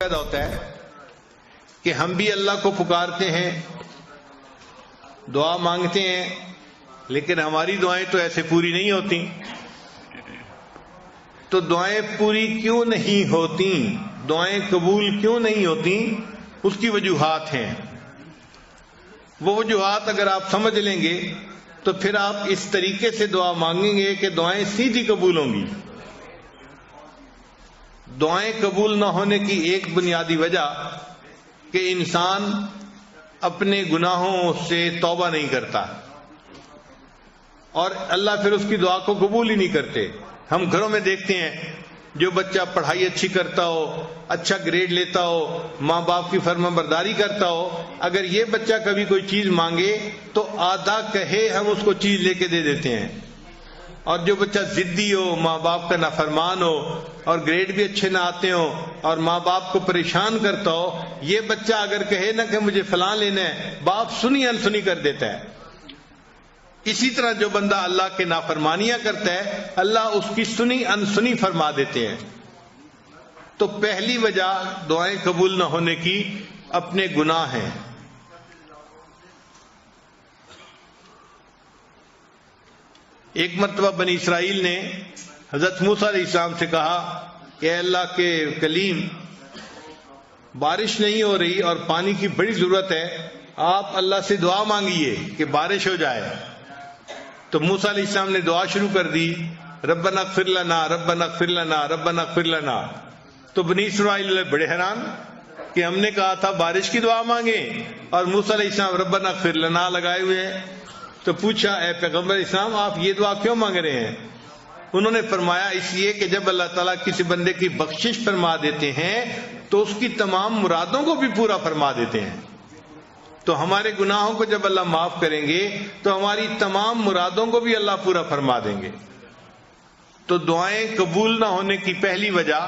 پیدا ہوتا ہے کہ ہم بھی اللہ کو پکارتے ہیں، دعا مانگتے ہیں، لیکن ہماری دعائیں تو ایسے پوری نہیں ہوتی. تو دعائیں پوری کیوں نہیں ہوتی، دعائیں قبول کیوں نہیں ہوتی؟ اس کی وجوہات ہیں. وہ وجوہات اگر آپ سمجھ لیں گے تو پھر آپ اس طریقے سے دعا مانگیں گے کہ دعائیں سیدھی قبول ہوں گی. دعائیں قبول نہ ہونے کی ایک بنیادی وجہ کہ انسان اپنے گناہوں سے توبہ نہیں کرتا، اور اللہ پھر اس کی دعا کو قبول ہی نہیں کرتے. ہم گھروں میں دیکھتے ہیں جو بچہ پڑھائی اچھی کرتا ہو، اچھا گریڈ لیتا ہو، ماں باپ کی فرما برداری کرتا ہو، اگر یہ بچہ کبھی کوئی چیز مانگے تو آدھا کہے ہم اس کو چیز لے کے دے دیتے ہیں. اور جو بچہ ضدی ہو، ماں باپ کا نافرمان ہو، اور گریڈ بھی اچھے نہ آتے ہوں اور ماں باپ کو پریشان کرتا ہو، یہ بچہ اگر کہے نا کہ مجھے فلاں لینا ہے، باپ سنی انسنی کر دیتا ہے. اسی طرح جو بندہ اللہ کے نافرمانیاں کرتا ہے، اللہ اس کی سنی انسنی فرما دیتے ہیں. تو پہلی وجہ دعائیں قبول نہ ہونے کی اپنے گناہ ہیں. ایک مرتبہ بنی اسرائیل نے حضرت موسیٰ علیہ السلام سے کہا کہ اے اللہ کے کلیم، بارش نہیں ہو رہی اور پانی کی بڑی ضرورت ہے، آپ اللہ سے دعا مانگیے کہ بارش ہو جائے. تو موسیٰ علیہ السلام نے دعا شروع کر دی، ربنا اغفر لنا ربنا اغفر لنا ربنا اغفر لنا. تو بنی اسرائیل بڑے حیران کہ ہم نے کہا تھا بارش کی دعا مانگیں اور موسیٰ علیہ السلام ربنا اغفر لنا لگائے ہوئے ہیں. تو پوچھا اے پیغمبر اسلام، آپ یہ دعا کیوں مانگ رہے ہیں؟ انہوں نے فرمایا اس لیے کہ جب اللہ تعالیٰ کسی بندے کی بخشش فرما دیتے ہیں تو اس کی تمام مرادوں کو بھی پورا فرما دیتے ہیں. تو ہمارے گناہوں کو جب اللہ معاف کریں گے تو ہماری تمام مرادوں کو بھی اللہ پورا فرما دیں گے. تو دعائیں قبول نہ ہونے کی پہلی وجہ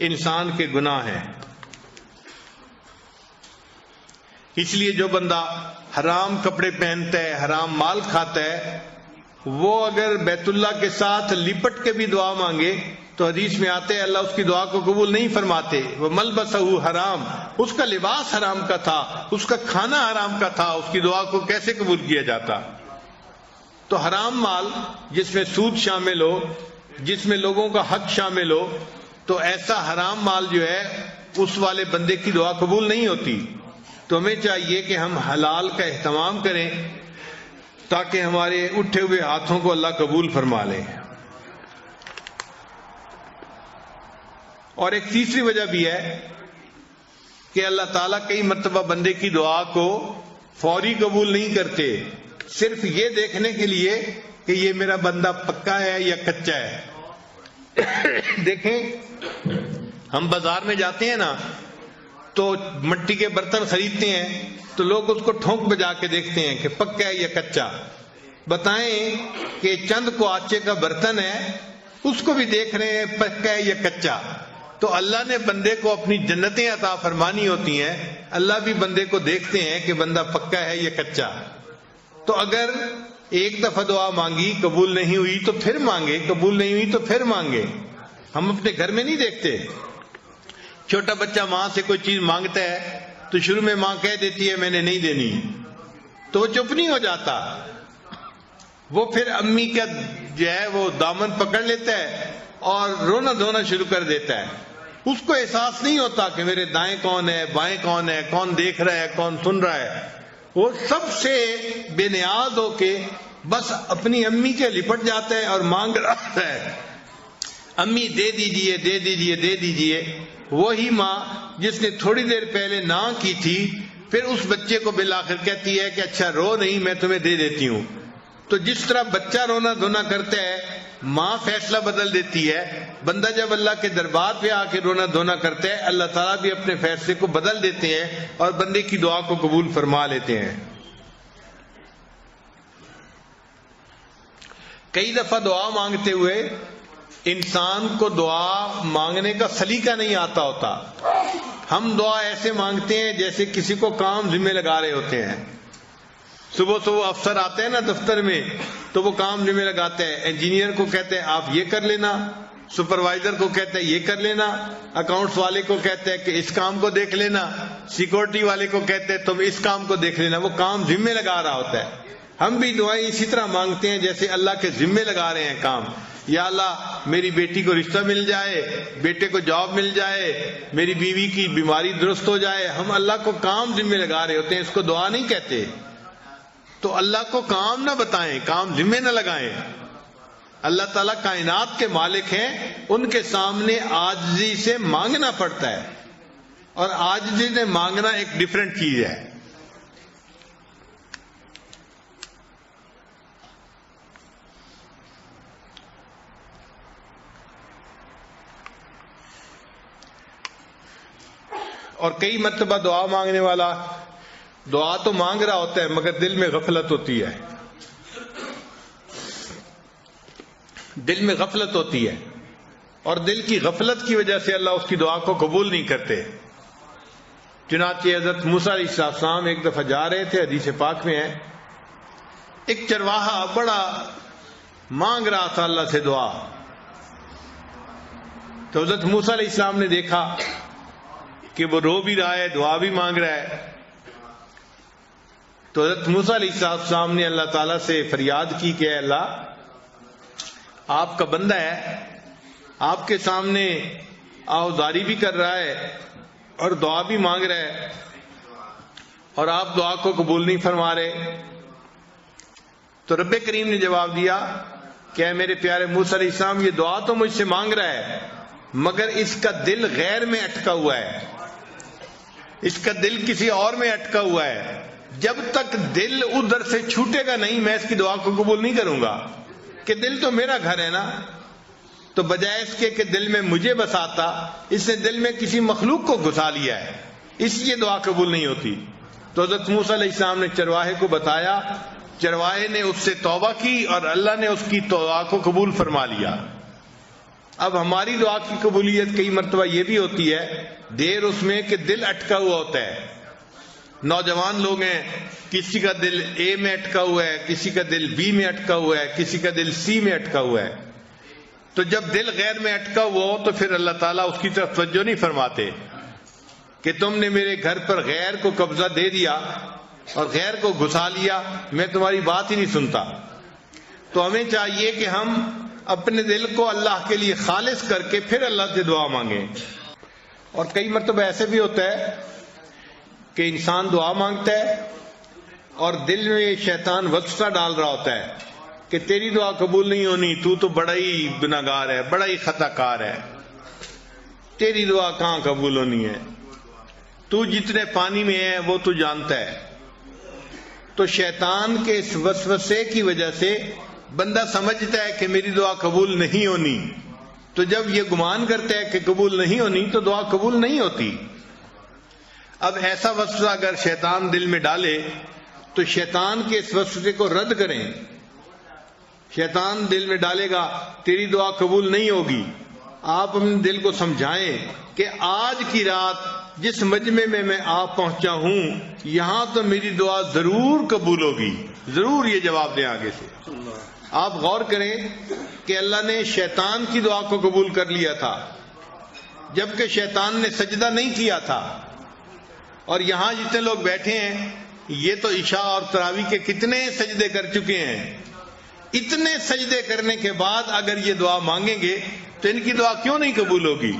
انسان کے گناہ ہیں. اس لیے جو بندہ حرام کپڑے پہنتا ہے، حرام مال کھاتا ہے، وہ اگر بیت اللہ کے ساتھ لپٹ کے بھی دعا مانگے تو حدیث میں آتے ہیں اللہ اس کی دعا کو قبول نہیں فرماتے. وہ ملبسہ حرام، اس کا لباس حرام کا تھا، اس کا کھانا حرام کا تھا، اس کی دعا کو کیسے قبول کیا جاتا؟ تو حرام مال جس میں سود شامل ہو، جس میں لوگوں کا حق شامل ہو، تو ایسا حرام مال جو ہے اس والے بندے کی دعا قبول نہیں ہوتی. تو ہمیں چاہیے کہ ہم حلال کا اہتمام کریں تاکہ ہمارے اٹھے ہوئے ہاتھوں کو اللہ قبول فرما لے. اور ایک تیسری وجہ بھی ہے کہ اللہ تعالیٰ کئی مرتبہ بندے کی دعا کو فوری قبول نہیں کرتے، صرف یہ دیکھنے کے لیے کہ یہ میرا بندہ پکا ہے یا کچا ہے. دیکھیں ہم بازار میں جاتے ہیں نا تو مٹی کے برتن خریدتے ہیں تو لوگ اس کو ٹھونک بجا کے دیکھتے ہیں کہ پکا ہے یا کچا. بتائیں کہ چند کو آچے کا برتن ہے، اس کو بھی دیکھ رہے ہیں پکا ہے یا کچا. تو اللہ نے بندے کو اپنی جنتیں عطا فرمانی ہوتی ہیں، اللہ بھی بندے کو دیکھتے ہیں کہ بندہ پکا ہے یا کچا. تو اگر ایک دفعہ دعا مانگی قبول نہیں ہوئی تو پھر مانگے، قبول نہیں ہوئی تو پھر مانگے. ہم اپنے گھر میں نہیں دیکھتے، چھوٹا بچہ ماں سے کوئی چیز مانگتا ہے تو شروع میں ماں کہہ دیتی ہے میں نے نہیں دینی، تو وہ چپ نہیں ہو جاتا، وہ پھر امی کا جو ہے وہ دامن پکڑ لیتا ہے اور رونا دھونا شروع کر دیتا ہے. اس کو احساس نہیں ہوتا کہ میرے دائیں کون ہے، بائیں کون ہے، کون دیکھ رہا ہے، کون سن رہا ہے. وہ سب سے بے نیاز ہو کے بس اپنی امی کے لپٹ جاتا ہے اور مانگ رہا ہے، امی دے دیجئے دے دیجئے دے دیجئے. وہی ماں جس نے تھوڑی دیر پہلے نہ کی تھی پھر اس بچے کو بالآخر کہتی ہے کہ اچھا رو نہیں، میں تمہیں دے دیتی ہوں. تو جس طرح بچہ رونا دھونا کرتا ہے ماں فیصلہ بدل دیتی ہے، بندہ جب اللہ کے دربار پہ آ کے رونا دھونا کرتا ہے اللہ تعالیٰ بھی اپنے فیصلے کو بدل دیتے ہیں اور بندے کی دعا کو قبول فرما لیتے ہیں. کئی دفعہ دعا مانگتے ہوئے انسان کو دعا مانگنے کا سلیقہ نہیں آتا ہوتا. ہم دعا ایسے مانگتے ہیں جیسے کسی کو کام ذمہ لگا رہے ہوتے ہیں. صبح صبح افسر آتے ہیں نا دفتر میں تو وہ کام ذمہ لگاتے ہیں، انجینئر کو کہتے ہیں آپ یہ کر لینا، سپروائزر کو کہتا ہے یہ کر لینا، اکاؤنٹس والے کو کہتا ہے کہ اس کام کو دیکھ لینا، سیکورٹی والے کو کہتے ہیں تم اس کام کو دیکھ لینا، وہ کام ذمے لگا رہا ہوتا ہے۔ ہم بھی دعائیں اسی طرح مانگتے ہیں جیسے اللہ کے ذمے لگا رہے ہیں کام۔ یا اللہ میری بیٹی کو رشتہ مل جائے، بیٹے کو جاب مل جائے، میری بیوی کی بیماری درست ہو جائے، ہم اللہ کو کام ذمے لگا رہے ہوتے ہیں، اس کو دعا نہیں کہتے۔ تو اللہ کو کام نہ بتائیں، کام ذمے نہ لگائیں۔ اللہ تعالیٰ کائنات کے مالک ہیں، ان کے سامنے عاجزی سے مانگنا پڑتا ہے، اور عاجزی سے مانگنا ایک ڈیفرنٹ چیز ہے۔ اور کئی مرتبہ دعا مانگنے والا دعا تو مانگ رہا ہوتا ہے مگر دل میں غفلت ہوتی ہے، دل میں غفلت ہوتی ہے، اور دل کی غفلت کی وجہ سے اللہ اس کی دعا کو قبول نہیں کرتے۔ چنانچہ حضرت موسیٰ علیہ السلام ایک دفعہ جا رہے تھے، حدیث پاک میں ہے، ایک چرواہا بڑا مانگ رہا تھا اللہ سے دعا، تو حضرت موسیٰ علیہ السلام نے دیکھا کہ وہ رو بھی رہا ہے، دعا بھی مانگ رہا ہے، تو حضرت موسیٰ علیہ السلام نے اللہ تعالیٰ سے فریاد کی کہ اے اللہ، آپ کا بندہ ہے، آپ کے سامنے آہوازاری بھی کر رہا ہے اور دعا بھی مانگ رہا ہے، اور آپ دعا کو قبول نہیں فرما رہے۔ تو رب کریم نے جواب دیا کہ اے میرے پیارے موسیٰ علیہ السلام، یہ دعا تو مجھ سے مانگ رہا ہے مگر اس کا دل غیر میں اٹکا ہوا ہے، اس کا دل کسی اور میں اٹکا ہوا ہے، جب تک دل ادھر سے چھوٹے گا نہیں میں اس کی دعا کو قبول نہیں کروں گا، کہ دل تو میرا گھر ہے نا۔ تو بجائے اس کے کہ دل میں مجھے بساتا، اس نے دل میں کسی مخلوق کو گھسا لیا ہے، اس لیے دعا قبول نہیں ہوتی۔ تو حضرت موسیٰ علیہ السلام نے چرواہے کو بتایا، چرواہے نے اس سے توبہ کی اور اللہ نے اس کی دعا کو قبول فرما لیا۔ اب ہماری دعا کی قبولیت کئی مرتبہ یہ بھی ہوتی ہے دیر اس میں کہ دل اٹکا ہوا ہوتا ہے۔ نوجوان لوگ ہیں، کسی کا دل اے میں اٹکا ہوا ہے، کسی کا دل بی میں اٹکا ہوا ہے، کسی کا دل سی میں اٹکا ہوا ہے۔ تو جب دل غیر میں اٹکا ہوا ہو تو پھر اللہ تعالیٰ اس کی طرف توجہ نہیں فرماتے کہ تم نے میرے گھر پر غیر کو قبضہ دے دیا اور غیر کو گھسا لیا، میں تمہاری بات ہی نہیں سنتا۔ تو ہمیں چاہیے کہ ہم اپنے دل کو اللہ کے لیے خالص کر کے پھر اللہ سے دعا مانگیں۔ اور کئی مرتبہ ایسے بھی ہوتا ہے کہ انسان دعا مانگتا ہے اور دل میں شیطان وسوسہ ڈال رہا ہوتا ہے کہ تیری دعا قبول نہیں ہونی، تو بڑا ہی گناہگار ہے، بڑا ہی خطا کار ہے، تیری دعا کہاں قبول ہونی ہے، تو جتنے پانی میں ہے وہ تو جانتا ہے۔ تو شیطان کے اس وسوسے کی وجہ سے بندہ سمجھتا ہے کہ میری دعا قبول نہیں ہونی، تو جب یہ گمان کرتا ہے کہ قبول نہیں ہونی تو دعا قبول نہیں ہوتی۔ اب ایسا وسوسہ اگر شیطان دل میں ڈالے تو شیطان کے اس وسوسے کو رد کریں۔ شیطان دل میں ڈالے گا تیری دعا قبول نہیں ہوگی، آپ اپنے دل کو سمجھائیں کہ آج کی رات جس مجمع میں میں آپ پہنچا ہوں یہاں تو میری دعا ضرور قبول ہوگی، ضرور یہ جواب دیں آگے سے۔ آپ غور کریں کہ اللہ نے شیطان کی دعا کو قبول کر لیا تھا جبکہ شیطان نے سجدہ نہیں کیا تھا، اور یہاں جتنے لوگ بیٹھے ہیں یہ تو عشاء اور تراویح کے کتنے سجدے کر چکے ہیں، اتنے سجدے کرنے کے بعد اگر یہ دعا مانگیں گے تو ان کی دعا کیوں نہیں قبول ہوگی؟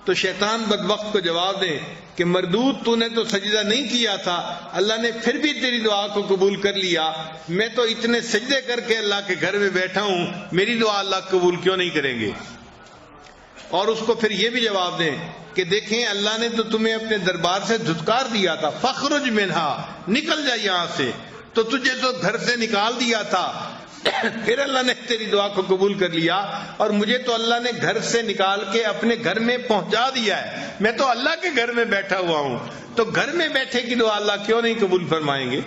تو شیطان بدبخت کو جواب دے کہ مردود، تو نے تو سجدہ نہیں کیا تھا، اللہ نے پھر بھی تیری دعا کو قبول کر لیا، میں تو اتنے سجدے کر کے اللہ کے گھر میں بیٹھا ہوں، میری دعا اللہ قبول کیوں نہیں کریں گے؟ اور اس کو پھر یہ بھی جواب دیں کہ دیکھیں اللہ نے تو تمہیں اپنے دربار سے دھتکار دیا تھا، فخرج منہا، نکل جا یہاں سے، تو تجھے تو گھر سے نکال دیا تھا، پھر اللہ نے تیری دعا کو قبول کر لیا، اور مجھے تو اللہ نے گھر سے نکال کے اپنے گھر میں پہنچا دیا ہے، میں تو اللہ کے گھر میں بیٹھا ہوا ہوں، تو گھر میں بیٹھے کی دعا اللہ کیوں نہیں قبول فرمائیں گے؟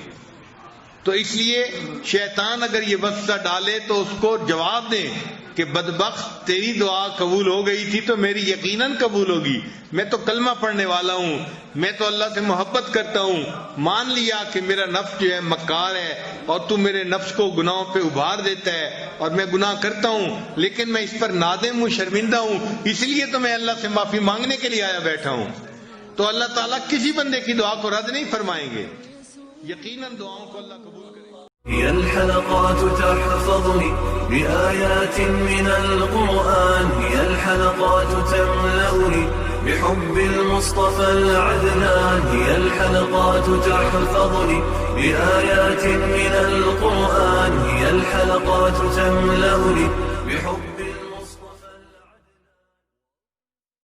تو اس لیے شیطان اگر یہ وسوسہ ڈالے تو اس کو جواب دیں کہ بدبخت تیری دعا قبول ہو گئی تھی تو میری یقیناً قبول ہوگی، میں تو کلمہ پڑھنے والا ہوں، میں تو اللہ سے محبت کرتا ہوں، مان لیا کہ میرا نفس جو ہے مکار ہے اور تو میرے نفس کو گناہوں پہ ابھار دیتا ہے اور میں گناہ کرتا ہوں، لیکن میں اس پر نادم ہوں، شرمندہ ہوں، اس لیے تو میں اللہ سے معافی مانگنے کے لیے آیا بیٹھا ہوں۔ تو اللہ تعالیٰ کسی بندے کی دعا کو رد نہیں فرمائیں گے، یقیناً دعاؤں کو اللہ قبول کرے گا۔ هي الحلقات تحفظني بآيات من القرآن، هي الحلقات تملأني بحب المصطفى العدنان، هي الحلقات تحفظني بآيات من القرآن، هي الحلقات تملأني بحب